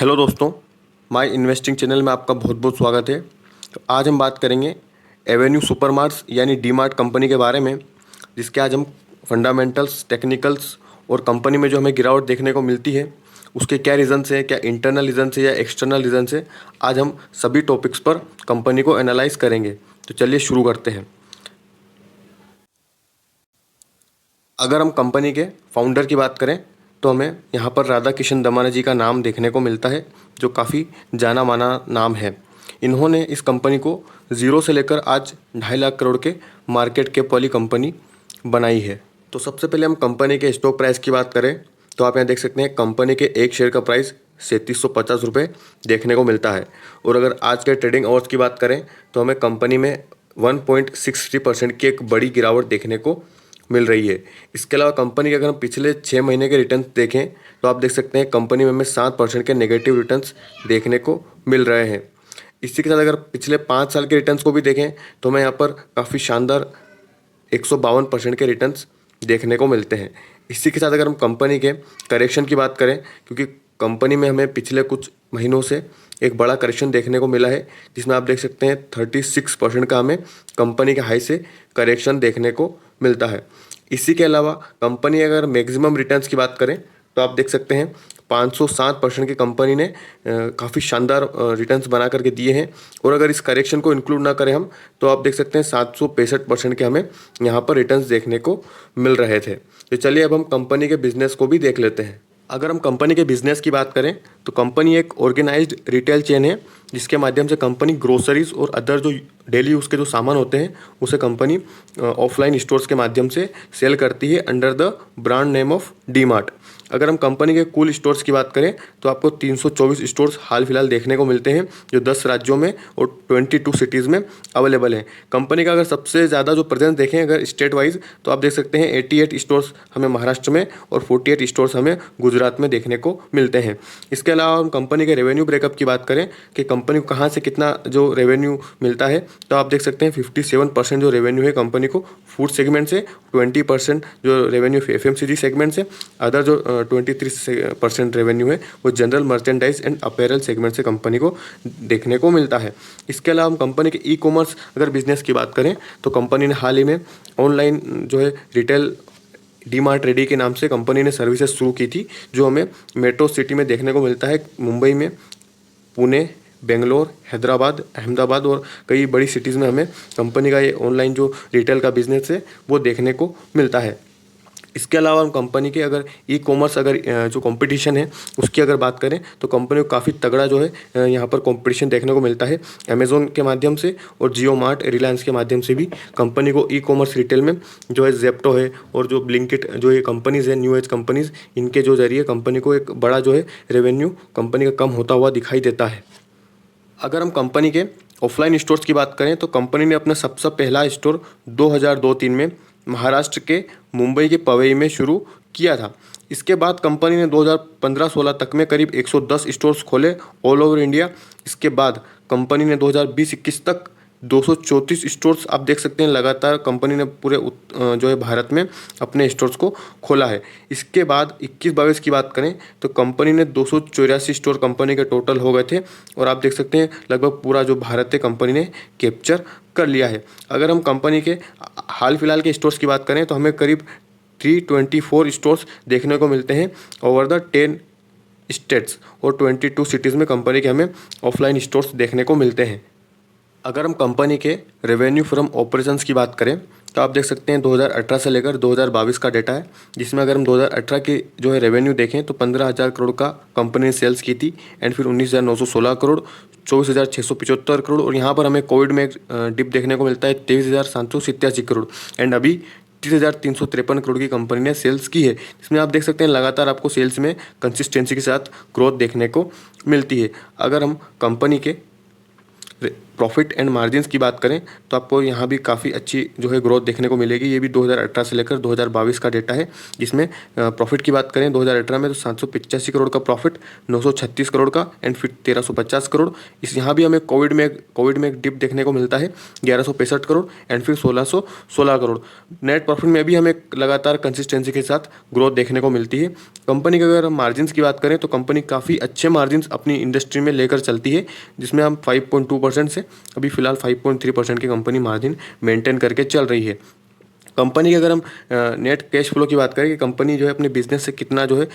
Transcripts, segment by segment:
Hello दोस्तों, my investing channel में आपका बहुत बहुत स्वागत है। तो आज हम बात करेंगे एवेन्यू सुपरमार्ट्स यानी डी मार्ट कंपनी के बारे में, जिसके आज हम फंडामेंटल्स, टेक्निकल्स और कंपनी में जो हमें गिरावट देखने को मिलती है उसके क्या रीज़न्स है, क्या इंटरनल रीज़न्स है या एक्सटर्नल रीज़न्स है। आज हम सभी टॉपिक्स पर कंपनी को एनालाइज करेंगे। तो चलिए शुरू करते हैं। अगर हम कंपनी के फाउंडर की बात करें तो हमें यहाँ पर राधा किशन दमानी जी का नाम देखने को मिलता है, जो काफ़ी जाना माना नाम है। इन्होंने इस कंपनी को ज़ीरो से लेकर आज 2.5 लाख करोड़ के मार्केट कैप वाली कंपनी बनाई है। तो सबसे पहले हम कंपनी के स्टॉक प्राइस की बात करें तो आप यहाँ देख सकते हैं कंपनी के एक शेयर का प्राइस 3750 रुपये देखने को मिलता है। और अगर आज के ट्रेडिंग आवर्स की बात करें तो हमें कंपनी में 1.63% की एक बड़ी गिरावट देखने को मिल रही है। इसके अलावा कंपनी के अगर हम पिछले 6 महीने के रिटर्न देखें तो आप देख सकते हैं कंपनी में हमें 7% के नेगेटिव रिटर्न्स देखने को मिल रहे हैं। इसी के साथ अगर पिछले 5 साल के रिटर्न्स को भी देखें तो हमें यहाँ पर काफ़ी शानदार 152% के रिटर्न्स देखने को मिलते हैं। इसी के साथ अगर हम कंपनी के करेक्शन की बात करें, क्योंकि कंपनी में हमें पिछले कुछ महीनों से एक बड़ा करेक्शन देखने को मिला है, जिसमें आप देख सकते हैं 36% का हमें कंपनी के हाई से करेक्शन देखने को मिलता है। इसी के अलावा कंपनी अगर मैक्सिमम रिटर्न्स की बात करें तो आप देख सकते हैं 507% की कंपनी ने काफ़ी शानदार रिटर्न्स बना करके दिए हैं। और अगर इस करेक्शन को इंक्लूड ना करें हम तो आप देख सकते हैं 765% के हमें यहाँ पर रिटर्न्स देखने को मिल रहे थे। तो चलिए अब हम कंपनी के बिजनेस को भी देख लेते हैं। अगर हम कंपनी के बिजनेस की बात करें तो कंपनी एक ऑर्गेनाइज्ड रिटेल चेन है, जिसके माध्यम से कंपनी ग्रोसरीज और अदर जो डेली यूज़ के जो सामान होते हैं उसे कंपनी ऑफलाइन स्टोर्स के माध्यम से सेल करती है under the brand name of D mart. अगर हम कंपनी के कुल स्टोर्स की बात करें तो आपको 324 स्टोर्स हाल फिलहाल देखने को मिलते हैं, जो 10 राज्यों में और 22 सिटीज़ में अवेलेबल हैं। कंपनी का अगर सबसे ज़्यादा जो प्रेजेंस देखें अगर स्टेट वाइज तो आप देख सकते हैं 88 स्टोर्स हमें महाराष्ट्र में और 48 स्टोर्स हमें गुजरात में देखने को मिलते हैं। इसके अलावा हम कंपनी के रेवेन्यू ब्रेकअप की बात करें कि कंपनी को कहाँ से कितना जो रेवेन्यू मिलता है, तो आप देख सकते हैं 57% जो रेवेन्यू है कंपनी को फूड सेगमेंट से, 20% जो रेवेन्यू FMCG सेगमेंट से, अदर जो 23% रेवेन्यू है वो general merchandise and apparel segment से कंपनी को देखने को मिलता है। इसके अलावा हम कंपनी के ई कॉमर्स अगर बिजनेस की बात करें तो कंपनी ने हाल ही में ऑनलाइन जो है रिटेल डी मार्ट रेडी के नाम से कंपनी ने सर्विसेज शुरू की थी, जो हमें मेट्रो सिटी में देखने को मिलता है। मुंबई में, पुणे, बेंगलोर, हैदराबाद, अहमदाबाद और कई बड़ी सिटीज़ में हमें कंपनी का ये ऑनलाइन जो रिटेल का बिजनेस है वो देखने को मिलता है। इसके अलावा हम कंपनी के अगर ई कॉमर्स अगर जो कंपटीशन है उसकी अगर बात करें तो कंपनी को काफ़ी तगड़ा जो है यहाँ पर कंपटीशन देखने को मिलता है अमेज़ोन के माध्यम से और जियो मार्ट, रिलायंस के माध्यम से भी कंपनी को ई कॉमर्स रिटेल में जो है जेप्टो है और जो ब्लिंकिट जो ये कंपनीज़ है, न्यू एज कंपनीज़, इनके जो जरिए कंपनी को एक बड़ा जो है रेवेन्यू कंपनी का कम होता हुआ दिखाई देता है। अगर हम कंपनी के ऑफलाइन स्टोर्स की बात करें तो कंपनी ने अपना सबसे पहला स्टोर 2002-3 में महाराष्ट्र के मुंबई के पवई में शुरू किया था। इसके बाद कंपनी ने 2015-16 तक में करीब 110 स्टोर्स खोले ऑल ओवर इंडिया। इसके बाद कंपनी ने 2020-21 तक 234 स्टोर्स आप देख सकते हैं लगातार कंपनी ने पूरे जो है भारत में अपने स्टोर्स को खोला है। इसके बाद 21-22 की बात करें तो कंपनी ने 284 स्टोर कंपनी के टोटल हो गए थे और आप देख सकते हैं लगभग पूरा जो भारत है कंपनी ने कैप्चर कर लिया है। अगर हम कंपनी के हाल फिलहाल के स्टोर्स की बात करें तो हमें करीब 324 स्टोर्स देखने को मिलते हैं ओवर द 10 स्टेट्स और 22 सिटीज़ में कंपनी के हमें ऑफलाइन स्टोर्स देखने को मिलते हैं। अगर हम कंपनी के रेवेन्यू फ्रॉम ऑपरेशंस की बात करें तो आप देख सकते हैं 2018 से लेकर 2022 का डेटा है, जिसमें अगर हम 2018 के जो है रेवेन्यू देखें तो 15,000 करोड़ का कंपनी ने सेल्स की थी एंड फिर 19,916 करोड़, 24,675 करोड़ और यहाँ पर हमें कोविड में एक डिप देखने को मिलता है 23,787 करोड़ एंड अभी 30,353 करोड़ की कंपनी ने सेल्स की है, जिसमें आप देख सकते हैं लगातार आपको सेल्स में कंसिस्टेंसी के साथ ग्रोथ देखने को मिलती है। अगर हम कंपनी के प्रॉफिट एंड मार्जिन्स की बात करें तो आपको यहाँ भी काफ़ी अच्छी जो है ग्रोथ देखने को मिलेगी। ये भी 2018 से लेकर 2022 का डेटा है, जिसमें प्रॉफिट की बात करें 2018 में तो 785 करोड़ का प्रॉफिट, 936 करोड़ का, एंड फिर 1350 करोड़। इस यहाँ भी हमें कोविड में एक डिप देखने को मिलता है, 1165 करोड़, एंड फिर 1616 करोड़। नेट प्रॉफिट में भी हमें लगातार कंसिस्टेंसी के साथ ग्रोथ देखने को मिलती है। कंपनी की अगर मार्जिन्स की बात करें तो कंपनी काफ़ी अच्छे मार्जिन्स अपनी इंडस्ट्री में लेकर चलती है, जिसमें हम 5.2% से अभी फिलहाल 5.3% की कंपनी मार्जिन मेंटेन करके चल रही है। कंपनी की अगर हम नेट कैश फ्लो की बात करें कि कंपनी जो है अपने बिजनेस से कितना जो है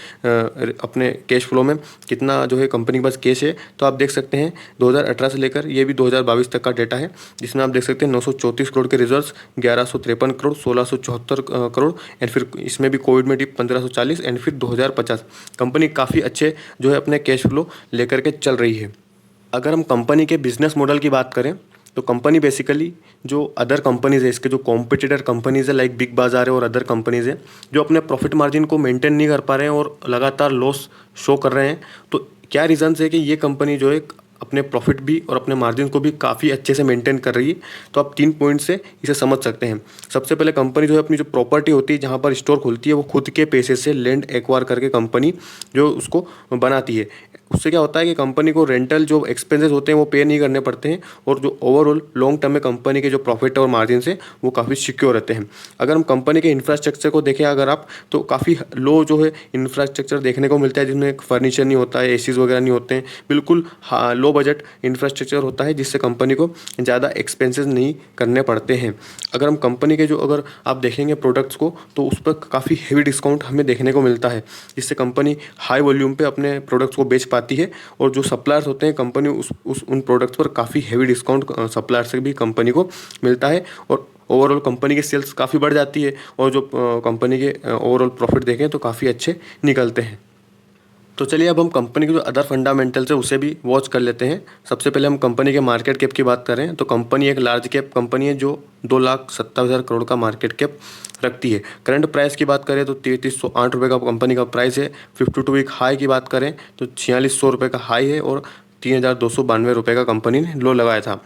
अपने कैश फ्लो में कितना जो है कंपनी के पास कैश है, तो आप देख सकते हैं 2018 से लेकर ये भी 2022 तक का डेटा है, जिसमें आप देख सकते हैं 934 करोड़ के रिजर्व्स, 1153 करोड़, 1674 करोड़, एंड फिर इसमें भी कोविड में डिप 1540, एंड फिर 2050। कंपनी काफ़ी अच्छे जो है अपने कैश फ्लो लेकर के चल रही है। अगर हम कंपनी के बिजनेस मॉडल की बात करें तो कंपनी बेसिकली जो अदर कंपनीज़ है, इसके जो कॉम्पिटिटर कंपनीज़ है लाइक बिग बाज़ार है और अदर कंपनीज़ है, जो अपने प्रॉफिट मार्जिन को मेंटेन नहीं कर पा रहे हैं और लगातार लॉस शो कर रहे हैं, तो क्या रीज़न्स है कि ये कंपनी जो है अपने प्रॉफिट भी और अपने मार्जिन को भी काफ़ी अच्छे से मेंटेन कर रही है। तो आप 3 पॉइंट से इसे समझ सकते हैं। सबसे पहले कंपनी जो है अपनी जो प्रॉपर्टी होती है, जहाँ पर स्टोर खुलती है, वो खुद के पैसे से लैंड एक्वायर करके कंपनी जो उसको बनाती है। उससे क्या होता है कि कंपनी को रेंटल जो एक्सपेंसेस होते हैं वो पे नहीं करने पड़ते हैं, और जो ओवरऑल लॉन्ग टर्म में कंपनी के जो प्रॉफिट और मार्जिन से वो काफ़ी सिक्योर रहते हैं। अगर हम कंपनी के इंफ्रास्ट्रक्चर को देखें अगर आप, तो काफ़ी लो जो है इंफ्रास्ट्रक्चर देखने को मिलता है, जिसमें फर्नीचर नहीं होता है, एसीज वगैरह नहीं होते हैं, बिल्कुल लो बजट इंफ्रास्ट्रक्चर होता है, जिससे कंपनी को ज़्यादा एक्सपेंसेस नहीं करने पड़ते हैं। अगर हम कंपनी के जो अगर आप देखेंगे प्रोडक्ट्स को, तो उस पर काफ़ी हेवी डिस्काउंट हमें देखने को मिलता है, जिससे कंपनी हाई वॉल्यूम पे अपने प्रोडक्ट्स को बेच पाती है, और जो सप्लायर्स होते हैं कंपनी उन प्रोडक्ट्स पर काफ़ी हेवी डिस्काउंट सप्लायर से भी कंपनी को मिलता है, और ओवरऑल कंपनी के सेल्स काफ़ी बढ़ जाती है, और जो कंपनी के ओवरऑल प्रॉफिट देखें तो काफ़ी अच्छे निकलते हैं। तो चलिए अब हम कंपनी के जो अदर फंडामेंटल्स है उसे भी वॉच कर लेते हैं। सबसे पहले हम कंपनी के मार्केट कैप की बात करें तो कंपनी एक लार्ज कैप कंपनी है जो 2,70,000 करोड़ का मार्केट कैप रखती है। करंट प्राइस की बात करें तो 3308 रुपये का कंपनी का प्राइस है। 52 वीक हाई की बात करें तो 4600 रुपये का हाई है, और 3,292 रुपये का कंपनी ने लो लगाया था।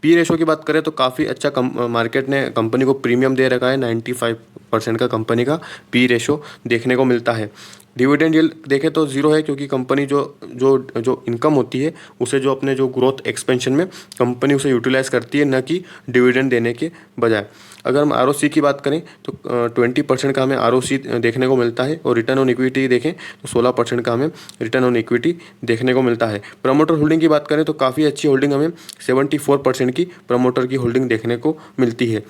पी रेशो की बात करें तो काफ़ी अच्छा मार्केट ने कंपनी को प्रीमियम दे रखा है, 95% का कंपनी का पी रेशो देखने को मिलता है। डिविडेंड यील्ड देखें तो जीरो है, क्योंकि कंपनी जो जो जो इनकम होती है उसे जो अपने जो ग्रोथ एक्सपेंशन में कंपनी उसे यूटिलाइज करती है, न कि डिविडेंड देने के बजाय। अगर हम आरओसी की बात करें तो 20% का हमें आरओसी देखने को मिलता है, और रिटर्न ऑन इक्विटी देखें तो 16% का हमें रिटर्न ऑन इक्विटी देखने को मिलता है। प्रमोटर होल्डिंग की बात करें तो काफ़ी अच्छी होल्डिंग हमें 74% की प्रमोटर की होल्डिंग देखने को मिलती है।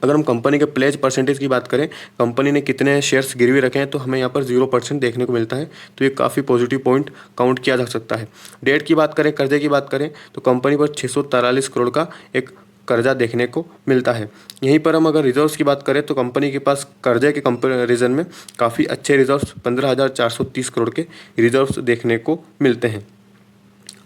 अगर हम कंपनी के प्लेज परसेंटेज की बात करें, कंपनी ने कितने शेयर्स गिरवी रखे हैं, तो हमें यहाँ पर 0% देखने को मिलता है, तो ये काफ़ी पॉजिटिव पॉइंट काउंट किया जा सकता है। डेट की बात करें, कर्जे की बात करें तो कंपनी पर 643 करोड़ का एक कर्जा देखने को मिलता है। यहीं पर हम अगर रिजर्व्स की बात करें तो कंपनी के पास कर्जे के कंपेरिजन में काफ़ी अच्छे रिजर्व्स 15,430 करोड़ के रिजर्व्स देखने को मिलते हैं।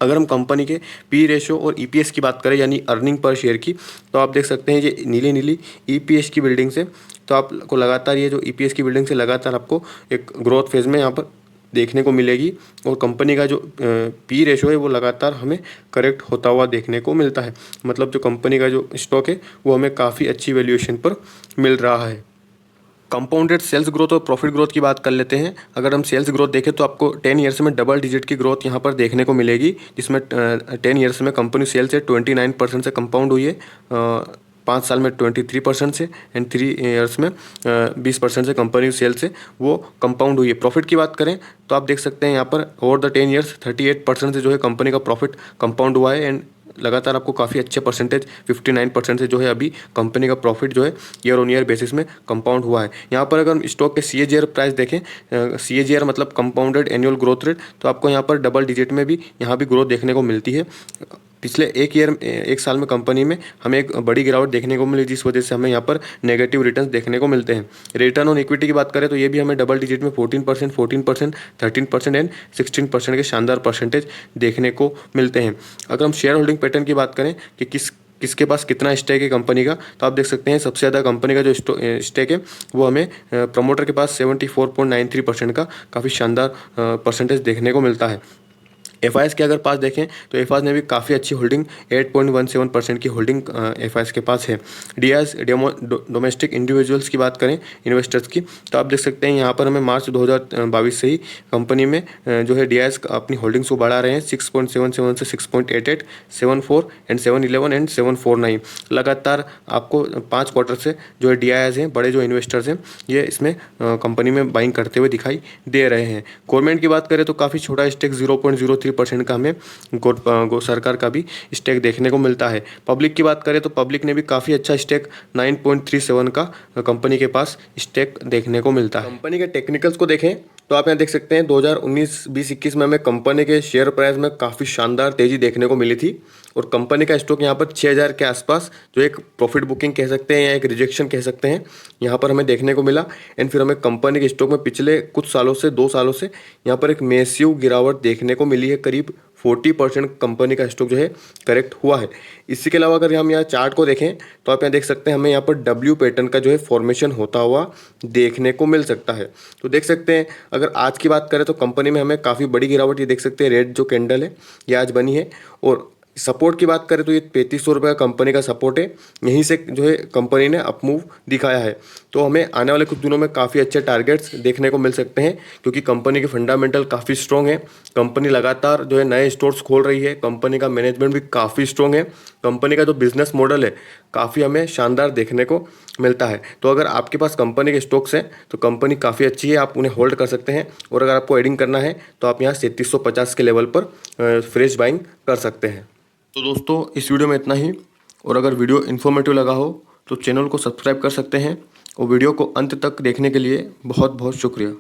अगर हम कंपनी के पी रेशो और ईपीएस की बात करें यानी अर्निंग पर शेयर की, तो आप देख सकते हैं ये नीली नीली ईपीएस की बिल्डिंग से, तो आपको लगातार ये जो ईपीएस की बिल्डिंग से लगातार आपको एक ग्रोथ फेज में यहाँ पर देखने को मिलेगी, और कंपनी का जो पी रेशो है वो लगातार हमें करेक्ट होता हुआ देखने को मिलता है। मतलब जो कंपनी का जो स्टॉक है वो हमें काफ़ी अच्छी वैल्यूएशन पर मिल रहा है। कंपाउंडेड सेल्स ग्रोथ और प्रॉफिट ग्रोथ की बात कर लेते हैं। अगर हम सेल्स ग्रोथ देखें तो आपको 10 ईयर्स में डबल डिजिट की ग्रोथ यहाँ पर देखने को मिलेगी, जिसमें 10 ईयर्स में कंपनी सेल्स है 29% से कंपाउंड हुई है, 5 साल में 23% से, एंड 3 ईयर्स में 20% से कंपनी सेल्स है वो कंपाउंड हुई है। प्रॉफिट की बात करें तो आप देख सकते हैं यहाँ पर ओवर द 10 ईयर्स 38% से जो है कंपनी का प्रॉफिट कंपाउंड हुआ है, एंड लगातार आपको काफ़ी अच्छे परसेंटेज 59% से जो है अभी कंपनी का प्रॉफिट जो है ईयर ऑन ईयर बेसिस में कंपाउंड हुआ है। यहाँ पर अगर हम स्टॉक के CAGR प्राइस देखें, CAGR मतलब कंपाउंडेड एनुअल ग्रोथ रेट, तो आपको यहाँ पर डबल डिजिट में भी यहाँ भी ग्रोथ देखने को मिलती है। पिछले एक साल में कंपनी में हमें एक बड़ी गिरावट देखने को मिली, जिस वजह से हमें यहाँ पर नेगेटिव रिटर्न्स देखने को मिलते हैं। रिटर्न ऑन इक्विटी की बात करें तो ये भी हमें डबल डिजिट में 14%, 13% एंड 16% के शानदार परसेंटेज देखने को मिलते हैं। अगर हम शेयर होल्डिंग पैटर्न की बात करें कि किसके पास कितना स्टेक है कंपनी का, तो आप देख सकते हैं सबसे ज़्यादा कंपनी का जो स्टेक है वो हमें प्रमोटर के पास 74.93% का काफ़ी शानदार परसेंटेज देखने को मिलता है। एफआईएस के अगर पास देखें तो एफआईएस ने भी काफ़ी अच्छी होल्डिंग 8.17% की होल्डिंग एफआईएस के पास है। डीआईएस डोमेस्टिक इंडिविजुअल्स की बात करें इन्वेस्टर्स की, तो आप देख सकते हैं यहाँ पर हमें मार्च 2022 से ही कंपनी में जो है डीआईएस अपनी होल्डिंग्स को बढ़ा रहे हैं 6.77 से 6.88, 7.4 एंड 7.11 एंड 7.49। लगातार आपको 5 क्वार्टर से जो है डीआईएस हैं, बड़े जो इन्वेस्टर्स हैं, ये इसमें कंपनी में बाइंग करते हुए दिखाई दे रहे हैं। गवर्नमेंट की बात करें तो काफ़ी छोटा स्टेक 0.03% का हमें सरकार का भी स्टेक देखने को मिलता है। पब्लिक की बात करें तो पब्लिक ने भी काफ़ी अच्छा स्टेक 9.37 का कंपनी के पास स्टेक देखने को मिलता है। कंपनी के टेक्निकल्स को देखें तो आप यहाँ देख सकते हैं 2019-20-21 में हमें कंपनी के शेयर प्राइस में काफ़ी शानदार तेज़ी देखने को मिली थी और कंपनी का स्टॉक यहाँ पर 6000 के आसपास जो एक प्रॉफिट बुकिंग कह सकते हैं या एक रिजेक्शन कह सकते हैं, यहाँ पर हमें देखने को मिला। एंड फिर हमें कंपनी के स्टॉक में पिछले कुछ सालों से 2 सालों से यहाँ पर एक मैसिव गिरावट देखने को मिली है। करीब 40% कंपनी का स्टॉक जो है करेक्ट हुआ है। इसी के अलावा अगर हम यहाँ चार्ट को देखें तो आप यहाँ देख सकते हैं हमें यहाँ पर डब्ल्यू पैटर्न का जो है फॉर्मेशन होता हुआ देखने को मिल सकता है। तो देख सकते हैं अगर आज की बात करें तो कंपनी में हमें काफ़ी बड़ी गिरावट ये देख सकते हैं, रेड जो कैंडल है ये आज बनी है। और सपोर्ट की बात करें तो ये 3500 रुपये का कंपनी का सपोर्ट है, यहीं से जो है कंपनी ने अपमूव दिखाया है। तो हमें आने वाले कुछ दिनों में काफ़ी अच्छे टारगेट्स देखने को मिल सकते हैं क्योंकि कंपनी के फंडामेंटल काफ़ी स्ट्रॉन्ग है। कंपनी लगातार जो है नए स्टोर्स खोल रही है, कंपनी का मैनेजमेंट भी काफ़ी स्ट्रॉन्ग है, कंपनी का जो बिजनेस मॉडल है काफ़ी हमें शानदार देखने को मिलता है। तो अगर आपके पास कंपनी के स्टॉक्स हैं तो कंपनी काफ़ी अच्छी है, आप उन्हें होल्ड कर सकते हैं। और अगर आपको एडिंग करना है तो आप यहाँ 3350 के लेवल पर फ्रेश बाइंग कर सकते हैं। तो दोस्तों इस वीडियो में इतना ही, और अगर वीडियो इन्फॉर्मेटिव लगा हो तो चैनल को सब्सक्राइब कर सकते हैं। और वीडियो को अंत तक देखने के लिए बहुत बहुत शुक्रिया।